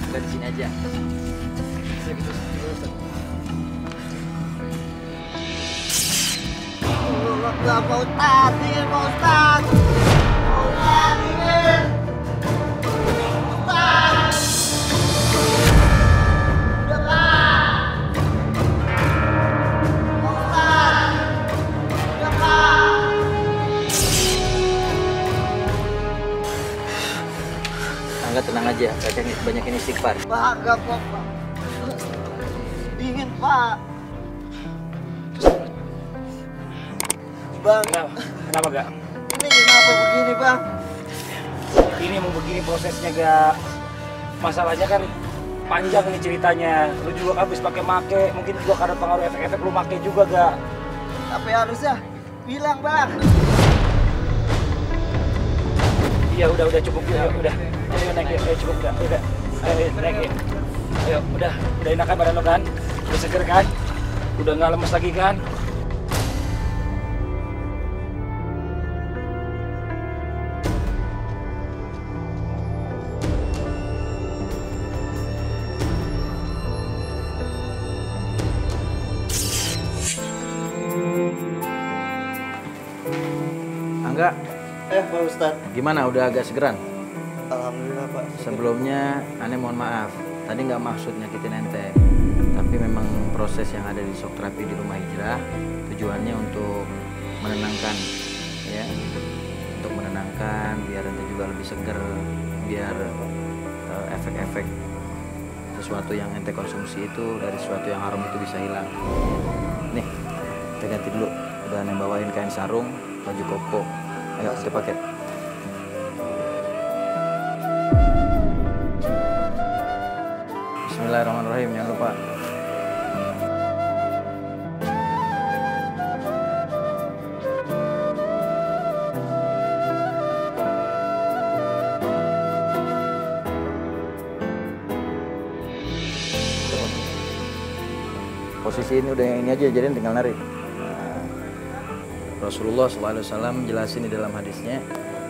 Udah di sini aja. Saya gitu. Gak mau tadi, mau tadi. Mau tadi. Angga tenang aja, banyakin istighfar. Pak, gak apa-apa. Dingin, Pak. Bang, Kenapa gak? ini kenapa begini, Bang? Ini mau begini prosesnya gak? Masalahnya kan panjang nih ceritanya. Lu juga habis pakai mungkin juga karena pengaruh efek-efek lu make juga gak? Tapi harusnya bilang, Bang. Iya udah cukup ya udah. Ayo naik ya, cukup udah. Ayo naik ya. Ayo udah enakan badan lo kan? Udah seger kan? Udah nggak lemes lagi kan? Angga, Pak Ustadz. gimana? Udah agak segeran? Alhamdulillah, Pak. Sebelumnya, aneh mohon maaf. Tadi nggak maksud nyakitin ente. Tapi memang proses yang ada di shock terapi di rumah hijrah tujuannya untuk menenangkan, ya, untuk menenangkan biar ente juga lebih seger, biar efek-efek sesuatu yang ente konsumsi itu dari sesuatu yang haram itu bisa hilang. Nih, kita ganti dulu. Udah aneh bawain kain sarung, baju koko. Ayo kita pakai. Bismillahirrahmanirrahim, jangan lupa. Posisi ini udah yang ini aja, jadi tinggal narik. Nah, Rasulullah SAW jelasin di dalam hadisnya,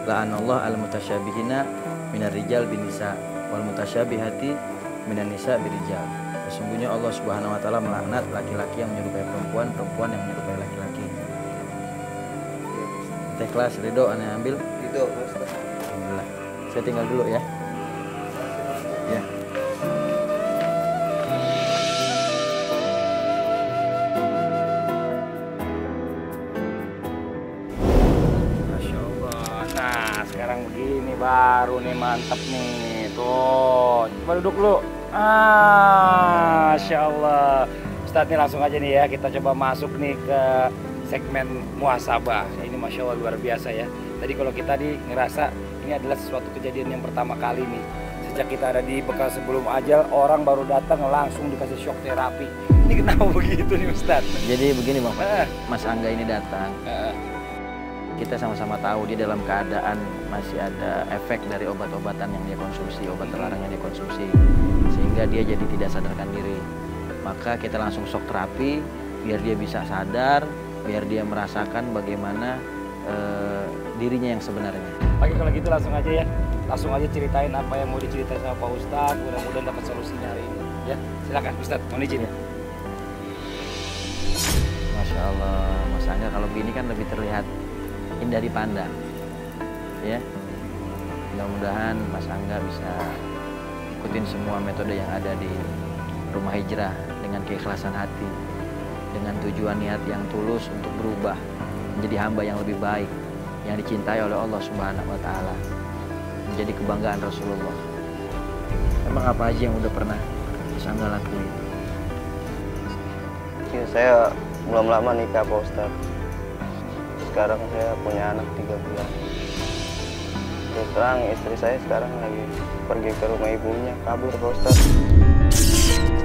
la'anallah al-mutasyabihina minar rijal bin nisa wal mutasyabihati minan nisa birijal. Sesungguhnya Allah Subhanahu wa taala melaknat laki-laki yang menyerupai perempuan, perempuan yang menyerupai laki-laki. Teh kelas ridho aneh ambil. Gitu, Pak Ustadz. Alhamdulillah. Saya tinggal dulu ya. Ya. Masya Allah. Nah sekarang begini baru nih mantep nih. Tuh, coba duduk lu. Masya Allah. Ustadz nih langsung aja nih ya, kita coba masuk nih ke segmen muhasabah. Ini Masya Allah luar biasa ya. Tadi kalau kita nih ngerasa ini adalah sesuatu kejadian yang pertama kali nih. Sejak kita ada di bekal sebelum ajal, orang baru datang langsung dikasih shock terapi. Ini kenapa begitu nih Ustadz? Jadi begini Bang Fatih, Mas Angga ini datang. Kita sama-sama tahu dia dalam keadaan masih ada efek dari obat-obatan yang dia konsumsi, obat terlarang yang dia konsumsi, sehingga dia jadi tidak sadarkan diri. Maka kita langsung shock terapi biar dia bisa sadar, biar dia merasakan bagaimana dirinya yang sebenarnya. Oke kalau gitu langsung aja ya, langsung aja ceritain apa yang mau diceritain sama Pak Ustadz. Mudah-mudahan dapat solusinya hari ini. Ya silakan Ustadz, mohon izin ya. Masya Allah, Mas Angga kalau begini kan lebih terlihat indah dipandang, ya. Mudah-mudahan Mas Angga bisa ikutin semua metode yang ada di rumah hijrah dengan keikhlasan hati, dengan tujuan niat yang tulus untuk berubah menjadi hamba yang lebih baik, yang dicintai oleh Allah Subhanahu wa taala, menjadi kebanggaan Rasulullah. Emang apa aja yang udah pernah Mas Angga lakuin? Ya, saya belum lama nikah Pak Ustadz. Sekarang saya punya anak 3 bulan. Terus terang istri saya sekarang lagi pergi ke rumah ibunya, kabur Pak Ustadz.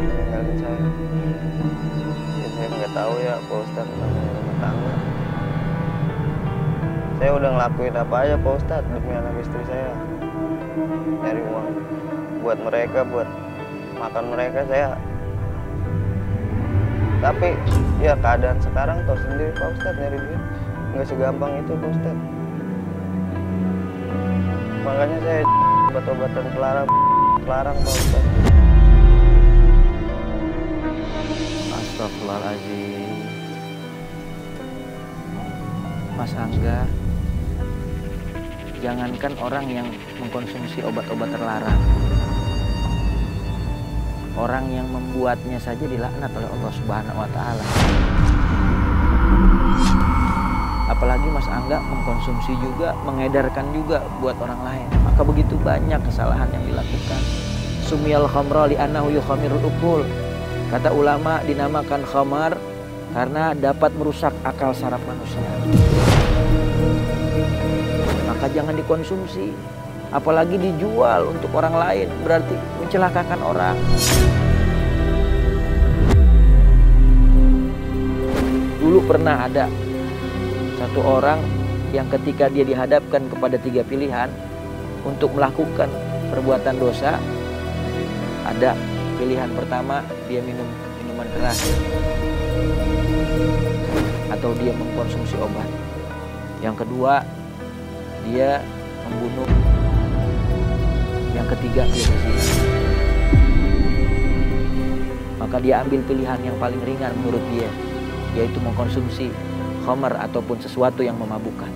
Tinggalin saya. Ya, saya nggak tahu ya Pak Ustadz namanya rumah tangga. Saya udah ngelakuin apa aja Pak Ustadz demi anak istri saya. Nyari uang buat mereka, buat makan mereka saya. Tapi ya keadaan sekarang tahu sendiri Pak Ustadz, nyari duit nggak segampang itu Pak Ustadz. Makanya saya obat-obatan terlarang terlarang Pak Ustadz. Astagfirullahaladzim. Mas Angga, jangankan orang yang mengkonsumsi obat-obat terlarang, orang yang membuatnya saja dilaknat oleh Allah Subhanahu wa Ta'ala. Apalagi Mas Angga mengkonsumsi juga, mengedarkan juga buat orang lain. Maka begitu banyak kesalahan yang dilakukan. Sumiyal khamra li'annahu yukhamirul uqul. Kata ulama, dinamakan khamar karena dapat merusak akal saraf manusia. Maka jangan dikonsumsi. Apalagi dijual untuk orang lain, berarti mencelakakan orang. Dulu pernah ada satu orang yang ketika dia dihadapkan kepada 3 pilihan untuk melakukan perbuatan dosa, ada pilihan pertama, dia minum minuman keras atau dia mengkonsumsi obat. Yang kedua, dia membunuh. Yang ketiga, dia berzina. Maka dia ambil pilihan yang paling ringan menurut dia, yaitu mengkonsumsi khamar ataupun sesuatu yang memabukkan.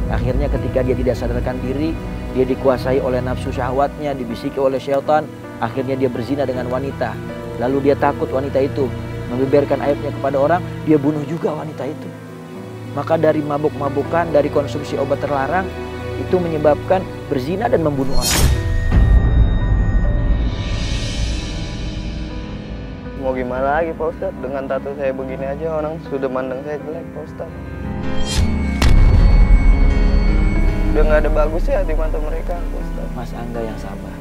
Akhirnya ketika dia tidak sadarkan diri, dia dikuasai oleh nafsu syahwatnya, dibisiki oleh syaitan. Akhirnya dia berzina dengan wanita. Lalu dia takut wanita itu membeberkan aibnya kepada orang, dia bunuh juga wanita itu. Maka dari mabuk-mabukan, dari konsumsi obat terlarang, itu menyebabkan berzina dan membunuh orang. Mau gimana lagi Pak Ustadz? Dengan tato saya begini aja orang sudah mandang saya jelek Pak Ustadz. Udah nggak ada bagusnya di mata mereka Pak Ustadz. Mas Angga yang sabar.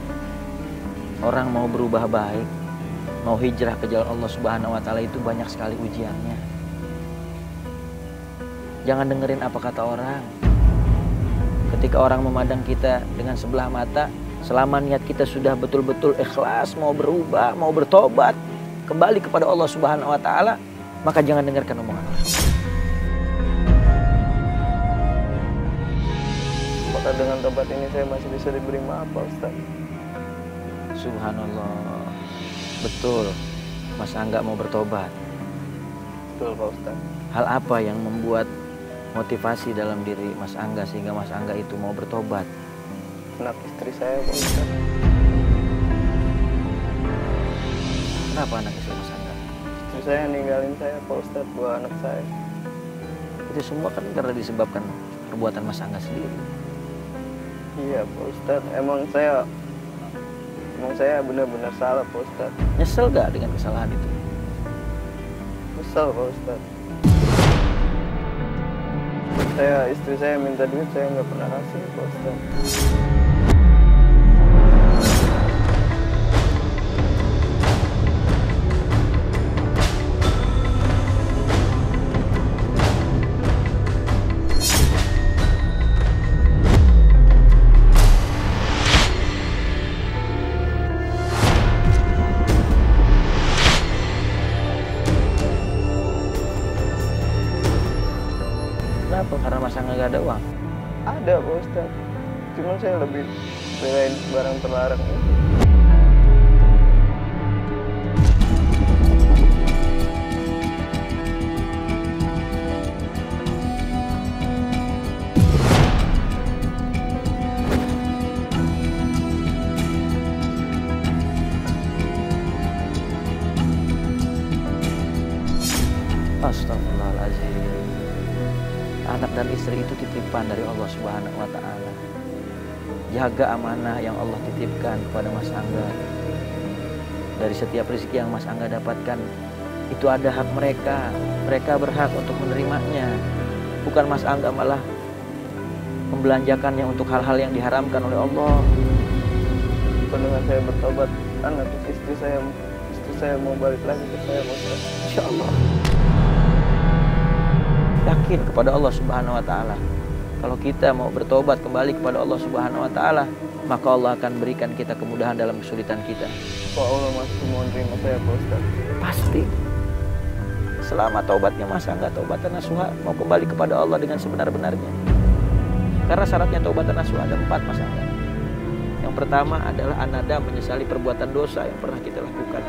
Orang mau berubah baik, mau hijrah ke jalan Allah Subhanahu wa Ta'ala itu banyak sekali ujiannya. Jangan dengerin apa kata orang. Ketika orang memandang kita dengan sebelah mata, selama niat kita sudah betul-betul ikhlas, mau berubah, mau bertobat, kembali kepada Allah Subhanahu wa Ta'ala, maka jangan dengarkan omongan orang. Apakah dengan tobat ini saya masih bisa diberi maaf Pak Ustaz? Subhanallah. Betul, Mas Angga mau bertobat. Betul Pak Ustaz. Hal apa yang membuat motivasi dalam diri Mas Angga sehingga Mas Angga itu mau bertobat? Anak istri saya Pak Ustaz. Kenapa anak istri Mas Angga? Istri saya ninggalin saya Pak Ustaz buat anak saya. Itu semua kan karena disebabkan perbuatan Mas Angga sendiri. Iya Pak Ustaz, emang saya benar-benar salah Pak Ustaz. Nyesel gak dengan kesalahan itu? Nyesel Pak Ustaz. Istri saya minta duit, saya nggak pernah kasih Pak Ustaz. Kenapa? Karena Mas Angga gak ada uang? Ada Pak Ustaz, cuman saya lebih belain barang terlarang itu. Astagfirullahaladzim. Anak dan istri itu titipan dari Allah Subhanahu wa Ta'ala. Jaga amanah yang Allah titipkan kepada Mas Angga. Dari setiap rezeki yang Mas Angga dapatkan, itu ada hak mereka. Mereka berhak untuk menerimanya. Bukan Mas Angga malah membelanjakannya untuk hal-hal yang diharamkan oleh Allah. Dengan saya bertobat, anak istri saya mau balik lagi ke saya Pak Ustaz. Insya Allah. Yakin kepada Allah Subhanahu wa Ta'ala. Kalau kita mau bertobat kembali kepada Allah Subhanahu wa Ta'ala, maka Allah akan berikan kita kemudahan dalam kesulitan kita. Pak Allah masih mau terima saya Pak Ustaz. Pasti. Selama taubatnya Mas Angga taubatan nasuha, mau kembali kepada Allah dengan sebenar-benarnya. Karena syaratnya taubatan nasuha ada 4 Mas Angga. Yang pertama adalah anada menyesali perbuatan dosa yang pernah kita lakukan.